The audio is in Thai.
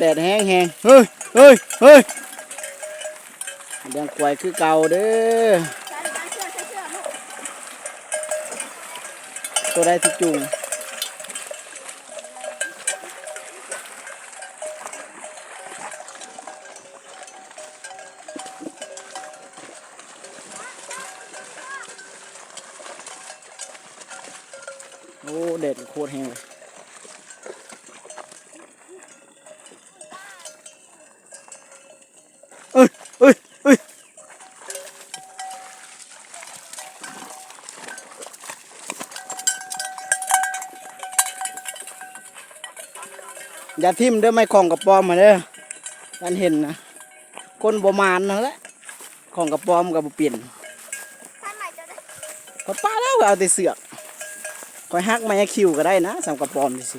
แดดแห้งแห้งเฮ้ยเฮ้ยเฮ้ยยังกวยคือเก่าเด้อตัวได้ที่จุงโอ้แดดโคตรแห้งเลยเอ้ยเอ้ยเอ้ยอย่าทิ่มเด้อไม่ของกระป๋อมมาเด้อกันเห็นนะคนบ่มานนั่นแหละของกระป๋อมกับบ่เปลี่ยนพอป้าแล้วเอาแต่เสือกคอยฮักไม้คิวก็ได้นะสำกระป๋อมดิสิ